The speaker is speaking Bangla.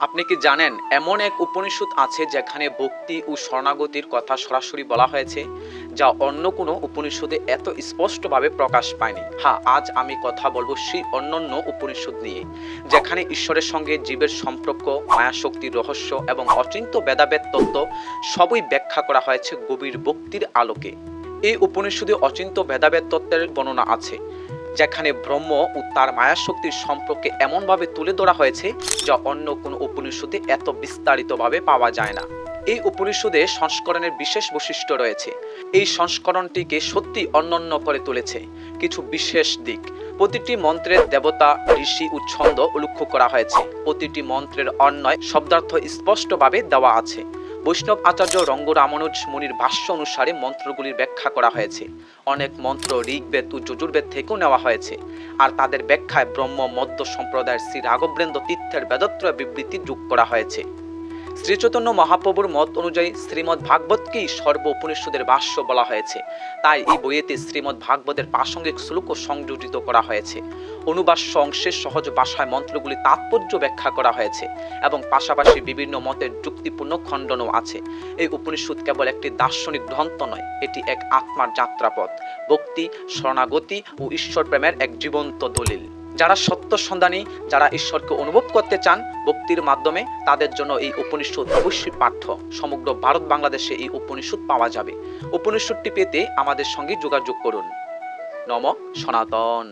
আপনি কি জানেন এমন এক উপনিষদ আছে যেখানে ভক্তি ও শরণাগতির কথা সরাসরি বলা হয়েছে, যা অন্য কোনো উপনিষদে এত স্পষ্টভাবে প্রকাশ পায়নি। হ্যাঁ, আজ আমি কথা বলবো সেই অনন্য উপনিষদ নিয়ে, যেখানে ঈশ্বরের সঙ্গে জীবের সম্পর্ক, মায়াশক্তির রহস্য এবং অচিন্ত্য ভেদাভেদ তত্ত্ব সবই ব্যাখ্যা করা হয়েছে গভীর ভক্তির আলোকে। এই উপনিষদে অচিন্ত্য ভেদাভেদ তত্ত্বের বর্ণনা আছে, যেখানে ব্রহ্ম ও তার মায়াশক্তির সম্পর্কে এমনভাবে তুলে ধরা হয়েছে যা অন্য কোনো উপনিষদে এত বিস্তারিতভাবে পাওয়া যায় না। এই উপনিষদে সংস্করণের বিশেষ বৈশিষ্ট্য রয়েছে। এই সংস্করণটিকে সত্যি অনন্য করে তুলেছে কিছু বিশেষ দিক। প্রতিটি মন্ত্রের দেবতা, ঋষি ও ছন্দ উল্লেখ করা হয়েছে। প্রতিটি মন্ত্রের অন্বয় শব্দার্থ স্পষ্টভাবে দেওয়া আছে। বৈষ্ণব আচার্য রঙ্গরামানুজ মুনির ভাষ্য অনুসারে মন্ত্রগুলির ব্যাখ্যা করা হয়েছে। অনেক মন্ত্র ঋগ্বেদ ও যজুর্বেদ থেকেও নেওয়া হয়েছে, আর তাদের ব্যাখ্যায় ব্রহ্ম মধ্য সম্প্রদায়ের শ্রী রাঘবেন্দ্র তীর্থের বেদত্রয় বিবৃতি যোগ করা হয়েছে। শ্রী চৈতন্য মহাপ্রভুর মত অনুযায়ী শ্রীমদ্ ভাগবতকেই সর্ব উপনিষদের ভাষ্য বলা হয়েছে। তাই এই বইয়েতে শ্রীমদ্ ভাগবতের প্রাসঙ্গিক শ্লোকও সংযোজিত করা হয়েছে। অনুবাস্য অংশের সহজ ভাষায় মন্ত্রগুলি তাৎপর্য ব্যাখ্যা করা হয়েছে এবং পাশাপাশি বিভিন্ন মতের যুক্তিপূর্ণ খণ্ডনও আছে। এই উপনিষদ কেবল একটি দার্শনিক গ্রন্থ নয়, এটি এক আত্মার যাত্রাপথ, ভক্তি, শরণাগতি ও ঈশ্বর প্রেমের এক জীবন্ত দলিল। যারা সত্য সন্ধানী, যারা ঈশ্বরকে অনুভব করতে চান ভক্তির মাধ্যমে, তাদের জন্য এই উপনিষদ অবশ্যই পাঠ্য। সমগ্র ভারত বাংলাদেশে এই উপনিষদ পাওয়া যাবে। উপনিষদটি পেতে আমাদের সঙ্গে যোগাযোগ করুন। নমঃ সনাতন।